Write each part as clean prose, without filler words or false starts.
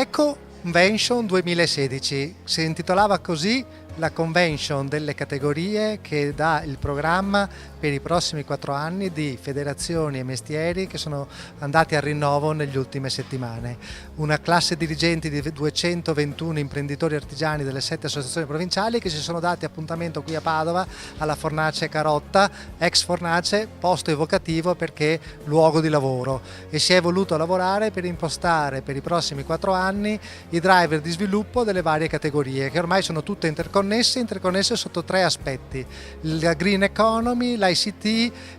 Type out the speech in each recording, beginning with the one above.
Convention 2016, si intitolava così la convention delle categorie che dà il programma per i prossimi 4 anni di federazioni e mestieri che sono andati al rinnovo negli ultime settimane. Una classe dirigenti di 221 imprenditori artigiani delle 7 associazioni provinciali che si sono dati appuntamento qui a Padova alla Fornace Carotta, ex Fornace, posto evocativo perché luogo di lavoro, e si è voluto lavorare per impostare per i prossimi 4 anni i driver di sviluppo delle varie categorie che ormai sono tutte interconnesse sotto 3 aspetti: la green economy, l'ICT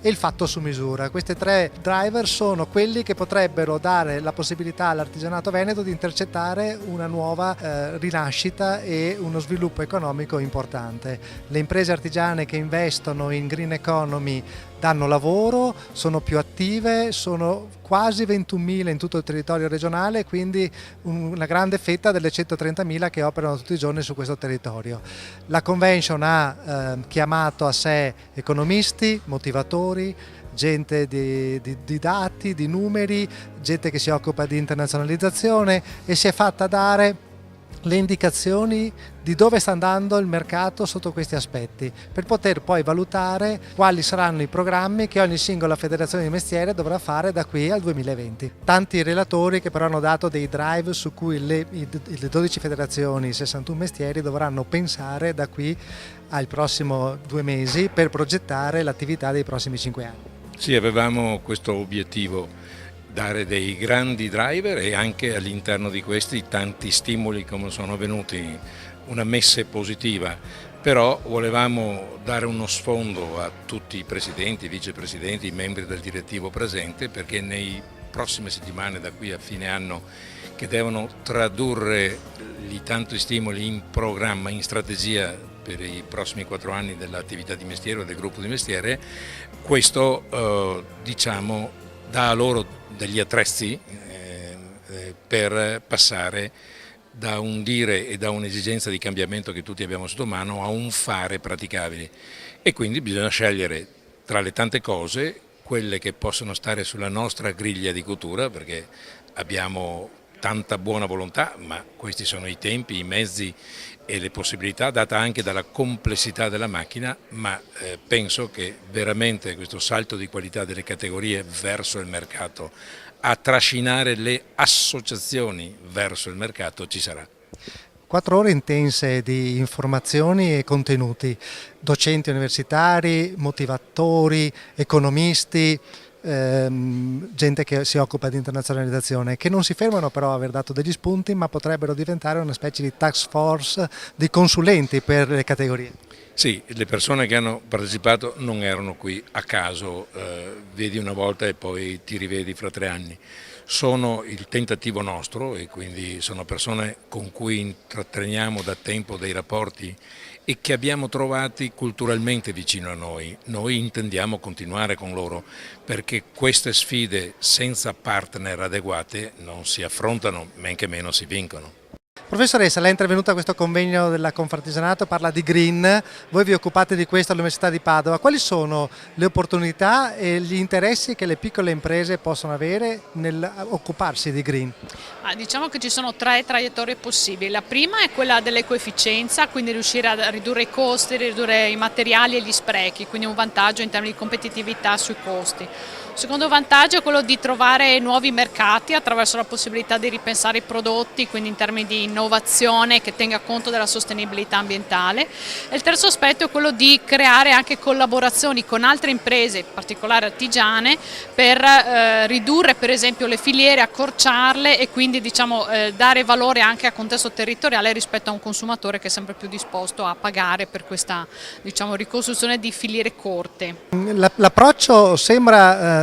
e il fatto su misura. Questi 3 driver sono quelli che potrebbero dare la possibilità all'artigianato veneto di intercettare una nuova rinascita e uno sviluppo economico importante. Le imprese artigiane che investono in green economy danno lavoro, sono più attive, sono quasi 21.000 in tutto il territorio regionale, quindi una grande fetta delle 130.000 che operano tutti i giorni su questo territorio. La convention ha chiamato a sé economisti, motivatori, gente di dati, di numeri, gente che si occupa di internazionalizzazione e si è fatta dare le indicazioni di dove sta andando il mercato sotto questi aspetti, per poter poi valutare quali saranno i programmi che ogni singola federazione di mestiere dovrà fare da qui al 2020. Tanti relatori che però hanno dato dei drive su cui le 12 federazioni, i 61 mestieri dovranno pensare da qui ai prossimi 2 mesi per progettare l'attività dei prossimi 5 anni. Sì, avevamo questo obiettivo: dare dei grandi driver e anche all'interno di questi tanti stimoli come sono venuti, una messe positiva, però volevamo dare uno sfondo a tutti i presidenti, i vicepresidenti, i membri del direttivo presente, perché nei prossime settimane da qui a fine anno che devono tradurre i tanti stimoli in programma, in strategia per i prossimi 4 anni dell'attività di mestiere o del gruppo di mestiere, questo diciamo dà a loro degli attrezzi per passare da un dire e da un'esigenza di cambiamento che tutti abbiamo sotto mano a un fare praticabile, e quindi bisogna scegliere tra le tante cose quelle che possono stare sulla nostra griglia di cottura, perché abbiamo tanta buona volontà, ma questi sono i tempi, i mezzi e le possibilità data anche dalla complessità della macchina, ma penso che veramente questo salto di qualità delle categorie verso il mercato, a trascinare le associazioni verso il mercato, ci sarà. 4 ore intense di informazioni e contenuti, docenti universitari, motivatori, economisti, gente che si occupa di internazionalizzazione, che non si fermano però a aver dato degli spunti, ma potrebbero diventare una specie di task force di consulenti per le categorie. Sì, le persone che hanno partecipato non erano qui a caso, vedi una volta e poi ti rivedi fra 3 anni. Sono il tentativo nostro e quindi sono persone con cui intratteniamo da tempo dei rapporti e che abbiamo trovati culturalmente vicino a noi. Noi intendiamo continuare con loro, perché queste sfide senza partner adeguate non si affrontano, men che meno si vincono. Professoressa, lei è intervenuta a questo convegno della Confartigianato, parla di green, voi vi occupate di questo all'Università di Padova. Quali sono le opportunità e gli interessi che le piccole imprese possono avere nell'occuparsi di green? Diciamo che ci sono 3 traiettorie possibili. La prima è quella dell'ecoefficienza, quindi riuscire a ridurre i costi, ridurre i materiali e gli sprechi, quindi un vantaggio in termini di competitività sui costi. Il secondo vantaggio è quello di trovare nuovi mercati attraverso la possibilità di ripensare i prodotti, quindi in termini di innovazione che tenga conto della sostenibilità ambientale. E il terzo aspetto è quello di creare anche collaborazioni con altre imprese, in particolare artigiane, per ridurre per esempio le filiere, accorciarle e quindi dare valore anche a contesto territoriale rispetto a un consumatore che è sempre più disposto a pagare per questa ricostruzione di filiere corte. L'approccio sembra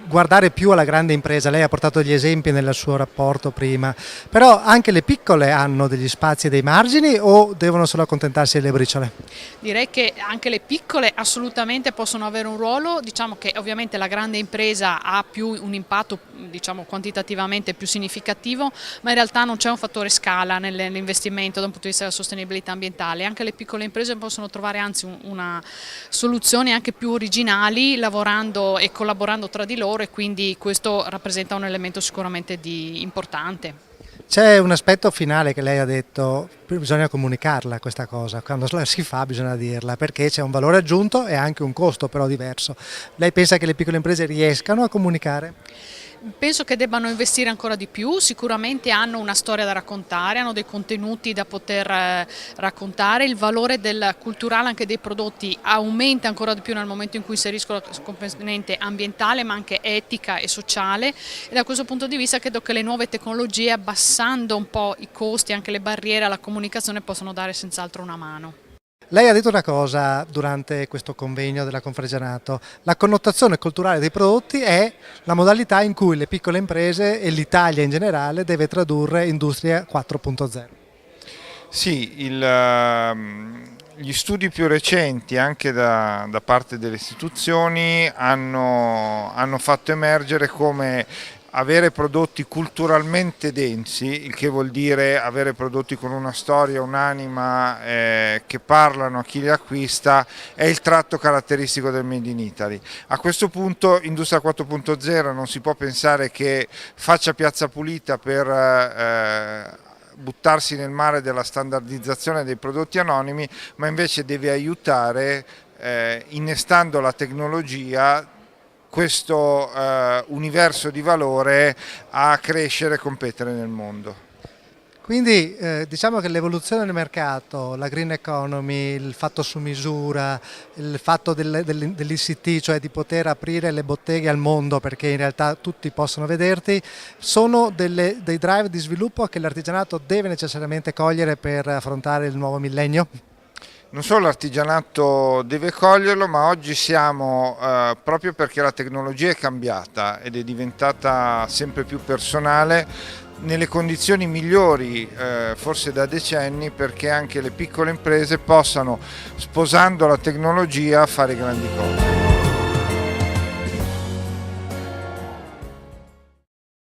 guardare più alla grande impresa, lei ha portato gli esempi nel suo rapporto prima, però anche le piccole hanno degli spazi e dei margini o devono solo accontentarsi delle briciole? Direi che anche le piccole assolutamente possono avere un ruolo, diciamo che ovviamente la grande impresa ha più un impatto quantitativamente più significativo, ma in realtà non c'è un fattore scala nell'investimento da un punto di vista della sostenibilità ambientale. Anche le piccole imprese possono trovare anzi una soluzione anche più originali lavorando e collaborando tra di loro, e quindi questo rappresenta un elemento sicuramente importante. C'è un aspetto finale che lei ha detto, bisogna comunicarla questa cosa, quando la si fa bisogna dirla, perché c'è un valore aggiunto e anche un costo però diverso. Lei pensa che le piccole imprese riescano a comunicare? Penso che debbano investire ancora di più, sicuramente hanno una storia da raccontare, hanno dei contenuti da poter raccontare, il valore culturale anche dei prodotti aumenta ancora di più nel momento in cui inseriscono la componente ambientale ma anche etica e sociale, e da questo punto di vista credo che le nuove tecnologie, abbassando un po' i costi e anche le barriere alla comunicazione, possono dare senz'altro una mano. Lei ha detto una cosa durante questo convegno della Confregerato: la connotazione culturale dei prodotti è la modalità in cui le piccole imprese e l'Italia in generale deve tradurre Industria 4.0. Sì, gli studi più recenti anche da parte delle istituzioni hanno fatto emergere come avere prodotti culturalmente densi, il che vuol dire avere prodotti con una storia, un'anima che parlano a chi li acquista, è il tratto caratteristico del Made in Italy. A questo punto Industria 4.0 non si può pensare che faccia piazza pulita per buttarsi nel mare della standardizzazione dei prodotti anonimi, ma invece deve aiutare, innestando la tecnologia, questo universo di valore a crescere e competere nel mondo. Quindi diciamo che l'evoluzione del mercato, la green economy, il fatto su misura, il fatto dell'ICT, cioè di poter aprire le botteghe al mondo perché in realtà tutti possono vederti, sono dei drive di sviluppo che l'artigianato deve necessariamente cogliere per affrontare il nuovo millennio? Non solo l'artigianato deve coglierlo, ma oggi siamo, proprio perché la tecnologia è cambiata ed è diventata sempre più personale, nelle condizioni migliori forse da decenni, perché anche le piccole imprese possano, sposando la tecnologia, fare grandi cose.